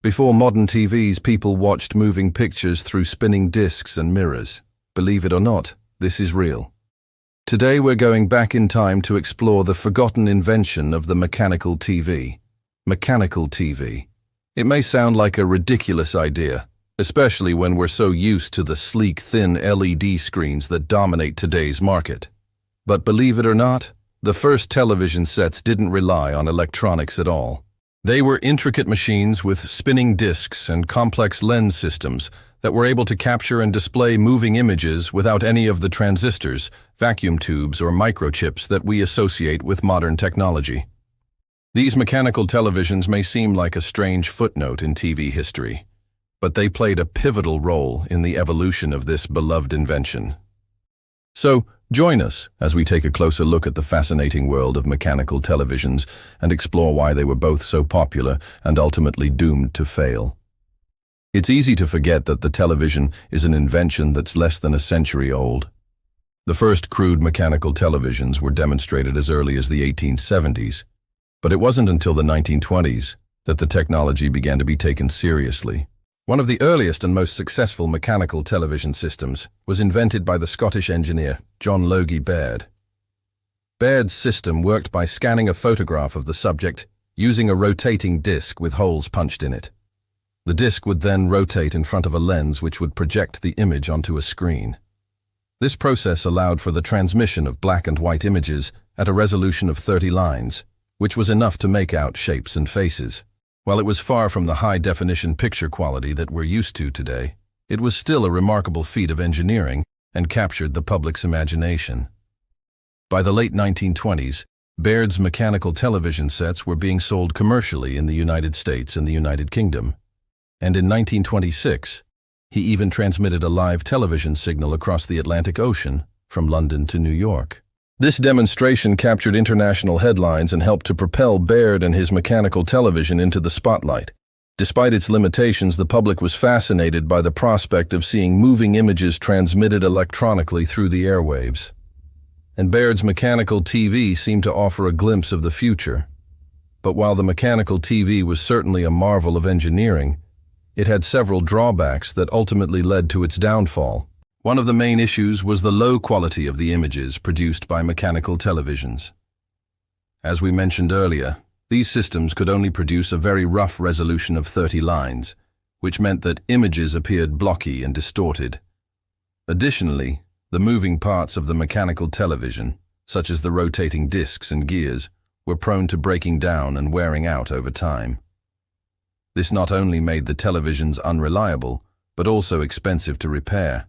Before modern TVs, people watched moving pictures through spinning discs and mirrors. Believe it or not, this is real. Today we're going back in time to explore the forgotten invention of the mechanical TV. Mechanical TV. It may sound like a ridiculous idea, especially when we're so used to the sleek, thin LED screens that dominate today's market. But believe it or not, the first television sets didn't rely on electronics at all. They were intricate machines with spinning discs and complex lens systems that were able to capture and display moving images without any of the transistors, vacuum tubes, or microchips that we associate with modern technology. These mechanical televisions may seem like a strange footnote in TV history, but they played a pivotal role in the evolution of this beloved invention. So, join us as we take a closer look at the fascinating world of mechanical televisions and explore why they were both so popular and ultimately doomed to fail. It's easy to forget that the television is an invention that's less than a century old. The first crude mechanical televisions were demonstrated as early as the 1870s, but it wasn't until the 1920s that the technology began to be taken seriously. One of the earliest and most successful mechanical television systems was invented by the Scottish engineer John Logie Baird. Baird's system worked by scanning a photograph of the subject using a rotating disc with holes punched in it. The disc would then rotate in front of a lens which would project the image onto a screen. This process allowed for the transmission of black and white images at a resolution of 30 lines, which was enough to make out shapes and faces. While it was far from the high-definition picture quality that we're used to today, it was still a remarkable feat of engineering and captured the public's imagination. By the late 1920s, Baird's mechanical television sets were being sold commercially in the United States and the United Kingdom. And in 1926, he even transmitted a live television signal across the Atlantic Ocean from London to New York. This demonstration captured international headlines and helped to propel Baird and his mechanical television into the spotlight. Despite its limitations, the public was fascinated by the prospect of seeing moving images transmitted electronically through the airwaves. And Baird's mechanical TV seemed to offer a glimpse of the future. But while the mechanical TV was certainly a marvel of engineering, it had several drawbacks that ultimately led to its downfall. One of the main issues was the low quality of the images produced by mechanical televisions. As we mentioned earlier, these systems could only produce a very rough resolution of 30 lines, which meant that images appeared blocky and distorted. Additionally, the moving parts of the mechanical television, such as the rotating discs and gears, were prone to breaking down and wearing out over time. This not only made the televisions unreliable, but also expensive to repair.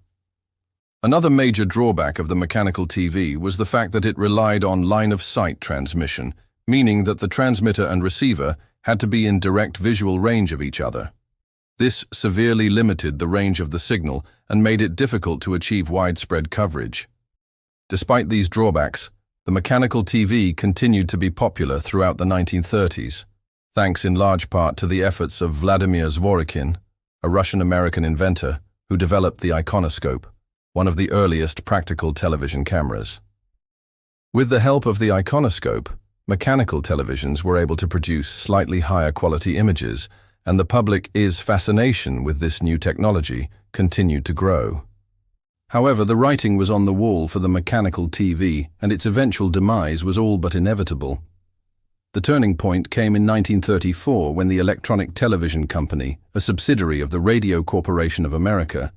Another major drawback of the mechanical TV was the fact that it relied on line-of-sight transmission, meaning that the transmitter and receiver had to be in direct visual range of each other. This severely limited the range of the signal and made it difficult to achieve widespread coverage. Despite these drawbacks, the mechanical TV continued to be popular throughout the 1930s, thanks in large part to the efforts of Vladimir Zworykin, a Russian-American inventor who developed the iconoscope, one of the earliest practical television cameras. With the help of the iconoscope, mechanical televisions were able to produce slightly higher quality images, and the public's fascination with this new technology continued to grow. However, the writing was on the wall for the mechanical TV, and its eventual demise was all but inevitable. The turning point came in 1934 when the Electronic Television Company, a subsidiary of the Radio Corporation of America,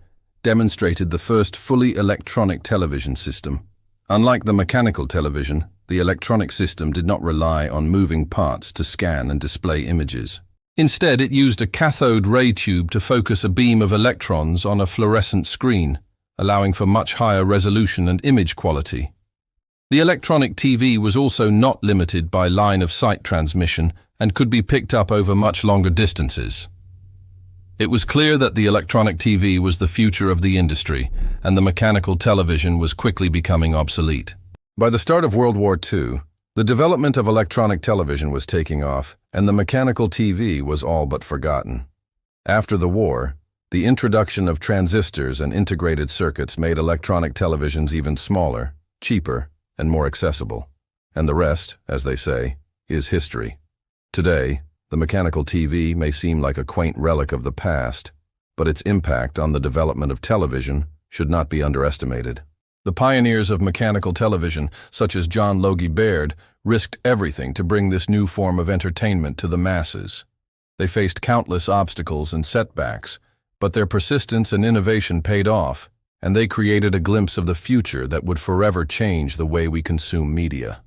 demonstrated the first fully electronic television system. Unlike the mechanical television, the electronic system did not rely on moving parts to scan and display images. Instead, it used a cathode ray tube to focus a beam of electrons on a fluorescent screen, allowing for much higher resolution and image quality. The electronic TV was also not limited by line-of-sight transmission and could be picked up over much longer distances. It was clear that the electronic TV was the future of the industry, and the mechanical television was quickly becoming obsolete. By the start of World War II, the development of electronic television was taking off, and the mechanical TV was all but forgotten. After the war, the introduction of transistors and integrated circuits made electronic televisions even smaller, cheaper, and more accessible. And the rest, as they say, is history. Today, The mechanical TV may seem like a quaint relic of the past, but its impact on the development of television should not be underestimated. The pioneers of mechanical television, such as John Logie Baird, risked everything to bring this new form of entertainment to the masses. They faced countless obstacles and setbacks, but their persistence and innovation paid off, and they created a glimpse of the future that would forever change the way we consume media.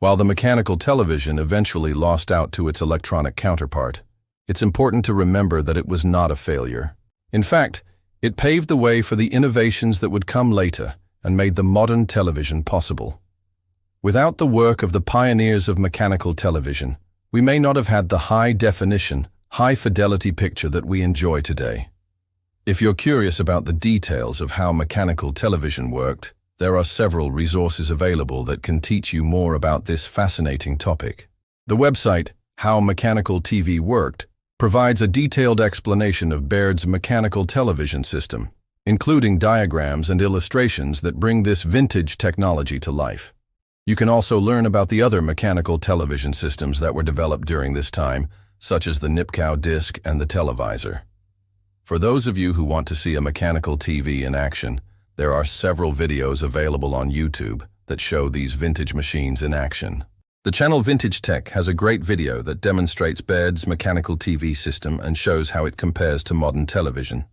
While the mechanical television eventually lost out to its electronic counterpart, it's important to remember that it was not a failure. In fact, it paved the way for the innovations that would come later and made the modern television possible. Without the work of the pioneers of mechanical television, we may not have had the high-definition, high-fidelity picture that we enjoy today. If you're curious about the details of how mechanical television worked, there are several resources available that can teach you more about this fascinating topic. The website, How Mechanical TV Worked, provides a detailed explanation of Baird's mechanical television system, including diagrams and illustrations that bring this vintage technology to life. You can also learn about the other mechanical television systems that were developed during this time, such as the Nipkow disc and the televisor. For those of you who want to see a mechanical TV in action, there are several videos available on YouTube that show these vintage machines in action. The channel Vintage Tech has a great video that demonstrates Baird's mechanical TV system and shows how it compares to modern television.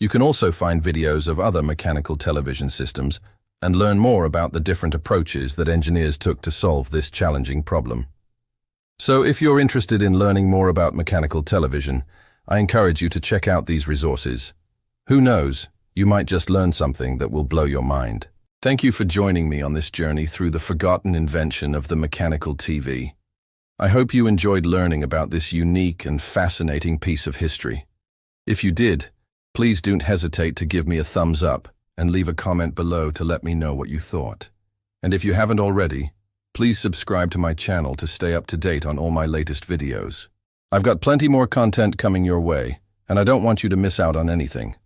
You can also find videos of other mechanical television systems and learn more about the different approaches that engineers took to solve this challenging problem. So if you're interested in learning more about mechanical television, I encourage you to check out these resources. Who knows, you might just learn something that will blow your mind. Thank you for joining me on this journey through the forgotten invention of the mechanical TV. I hope you enjoyed learning about this unique and fascinating piece of history. If you did, please don't hesitate to give me a thumbs up and leave a comment below to let me know what you thought. And if you haven't already, please subscribe to my channel to stay up to date on all my latest videos. I've got plenty more content coming your way, and I don't want you to miss out on anything.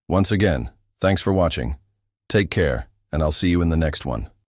Once again, thanks for watching. Take care, and I'll see you in the next one.